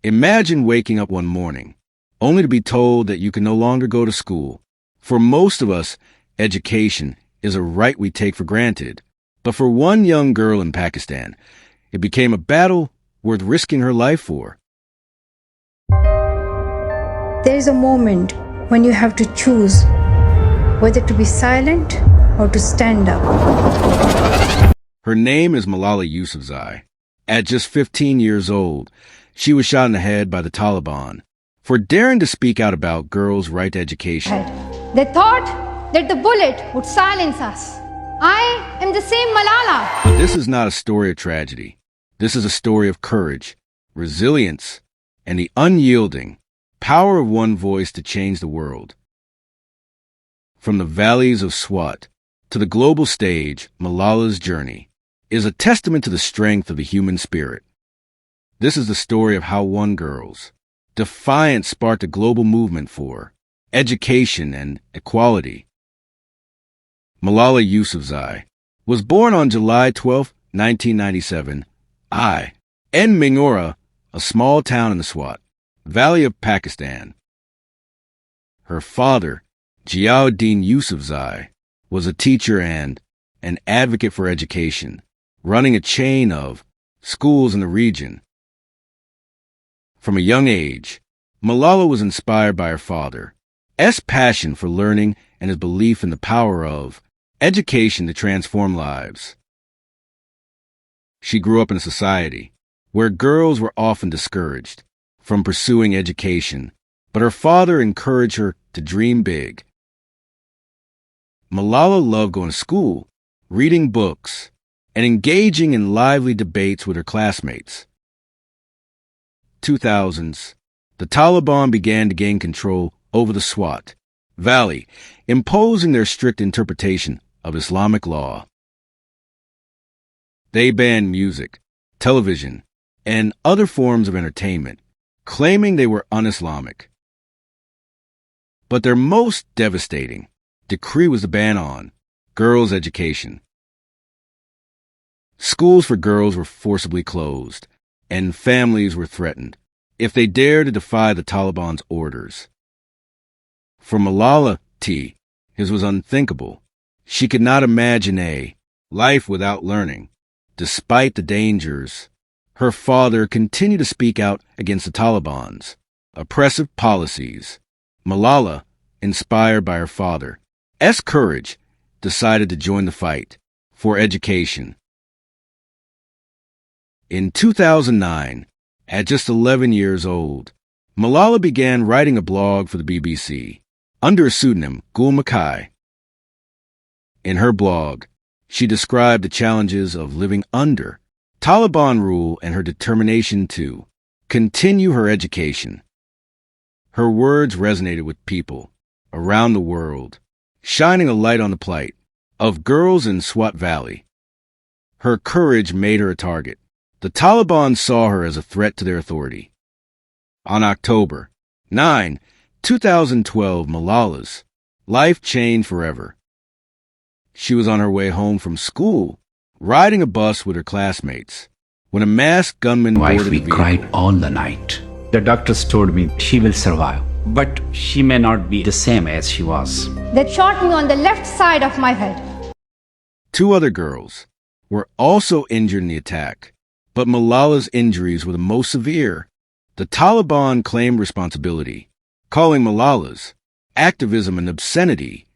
Imagine waking up one morning, only to be told that you can no longer go to school. For most of us, education is a right we take for granted. But for one young girl in Pakistan, it became a battle worth risking her life for. There is a moment when you have to choose whether to be silent or to stand up. Her name is Malala Yousafzai. At just 15 years old, she was shot in the head by the Taliban for daring to speak out about girls' right to education. They thought that the bullet would silence us. I am the same Malala. But this is not a story of tragedy. This is a story of courage, resilience, and the unyielding power of one voice to change the world. From the valleys of Swat to the global stage, Malala's journey is a testament to the strength of the human spirit. This is the story of how one girl's defiance sparked a global movement for education and equality. Malala Yousafzai was born on July 12, 1997, in Mingora, a small town in the Swat Valley of Pakistan. Her father, Ziauddin Yousafzai, was a teacher and an advocate for education, running a chain of schools in the region. From a young age, Malala was inspired by her father's passion for learning and his belief in the power of education to transform lives. She grew up in a society where girls were often discouraged from pursuing education, but her father encouraged her to dream big. Malala loved going to school, reading books, and engaging in lively debates with her classmates. 2000s, the Taliban began to gain control over the Swat Valley, imposing their strict interpretation of Islamic law. They banned music, television, and other forms of entertainment, claiming they were un-Islamic. But their most devastating decree was the ban on girls' education. Schools for girls were forcibly closed, and families were threatened if they dared to defy the Taliban's orders. For Malala his was unthinkable. She could not imagine a life without learning. Despite the dangers, her father continued to speak out against the Taliban's oppressive policies. Malala, inspired by her father's courage, decided to join the fight for education. In 2009, at just 11 years old, Malala began writing a blog for the BBC under a pseudonym, Gul Makai. In her blog, she described the challenges of living under Taliban rule and her determination to continue her education. Her words resonated with people around the world, shining a light on the plight of girls in Swat Valley. Her courage made her a target. The Taliban saw her as a threat to their authority. On October 9, 2012, Malala's life changed forever. She was on her way home from school, riding a bus with her classmates, when a masked gunman boarded the vehicle. We cried all the night. The doctors told me she will survive, but she may not be the same as she was. They shot me on the left side of my head. 2 other girls were also injured in the attack, but Malala's injuries were the most severe. The Taliban claimed responsibility, calling Malala's activism an obscenity.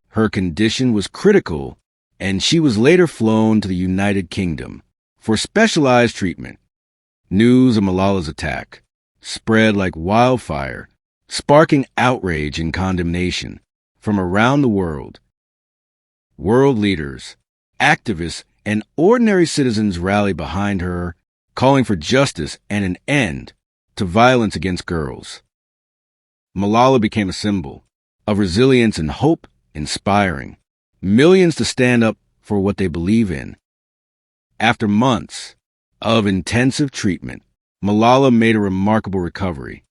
Her condition was critical, and she was later flown to the United Kingdom for specialized treatment. News of Malala's attack spread like wildfire, sparking outrage and condemnation from around the world. World leaders, activists, and ordinary citizens rallied behind her, calling for justice and an end to violence against girls. Malala became a symbol of resilience and hope, inspiring millions to stand up for what they believe in. After months of intensive treatment, Malala made a remarkable recovery.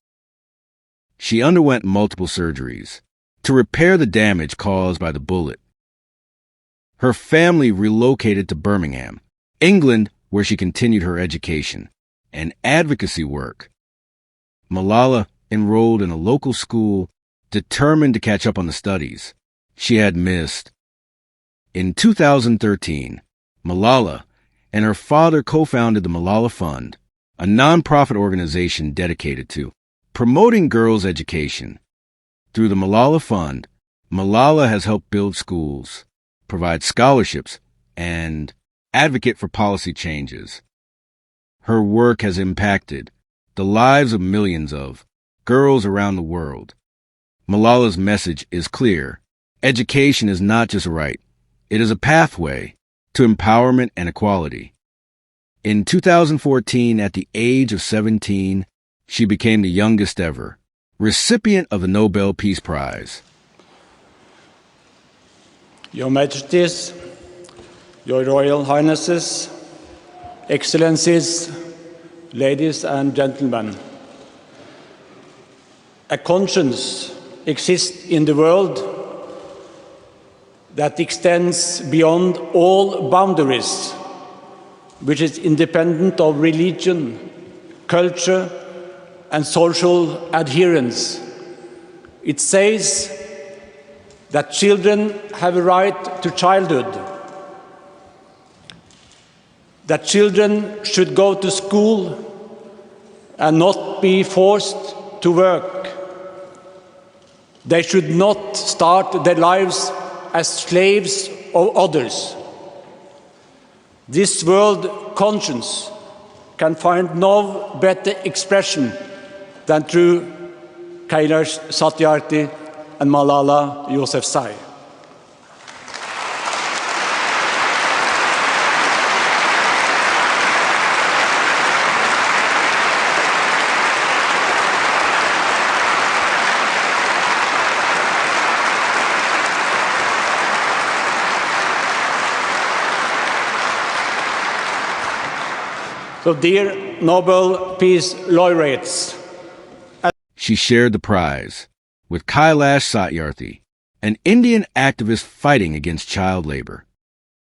She underwent multiple surgeries to repair the damage caused by the bullet. Her family relocated to Birmingham, England, where she continued her education and advocacy work. Malala enrolled in a local school, determined to catch up on the studies she had missed. In 2013, Malala and her father co-founded the Malala Fund, a nonprofit organization dedicated to promoting girls' education. Through the Malala Fund, Malala has helped build schools, provide scholarships, and advocate for policy changes. Her work has impacted the lives of millions of girls around the world. Malala's message is clear. Education is not just a right. It is a pathway to empowerment and equality. In 2014, at the age of 17, she became the youngest ever recipient of the Nobel Peace Prize. Your Majesties, Your Royal Highnesses, Excellencies, ladies and gentlemen, a conscience exists in the world that extends beyond all boundaries, which is independent of religion, culture, and social adherence. It says that children have a right to childhood, that children should go to school and not be forced to work. They should not start their lives as slaves of others. This world conscience can find no better expression than through Kailash Satyarthi and Malala Yousafzai. So, dear Nobel Peace Laureates, She shared the prize with Kailash Satyarthi, an Indian activist fighting against child labor.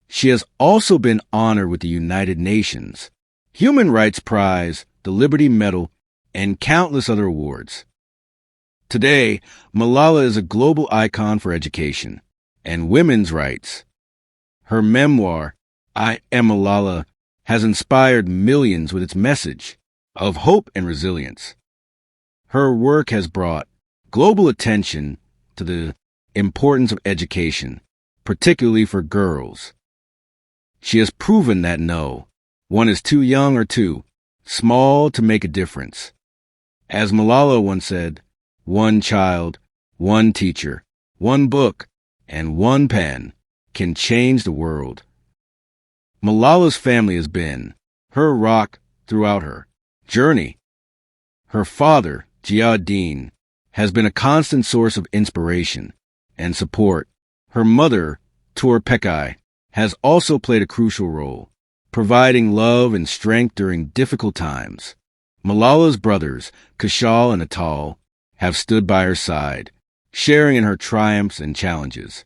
She has also been honored with the United Nations Human Rights Prize, the Liberty Medal, and countless other awards. Today, Malala is a global icon for education and women's rights. Her memoir, I Am Malala, has inspired millions with its message of hope and resilience. Her work has brought global attention to the importance of education, particularly for girls. She has proven that no one is too young or too small to make a difference. As Malala once said, one child, one teacher, one book, and one pen can change the world. Malala's family has been her rock throughout her journey. Her father, Jihad-Din, has been a constant source of inspiration and support. Her mother, Tor Pekai, has also played a crucial role, providing love and strength during difficult times. Malala's brothers, Kushal and Atal, have stood by her side, sharing in her triumphs and challenges.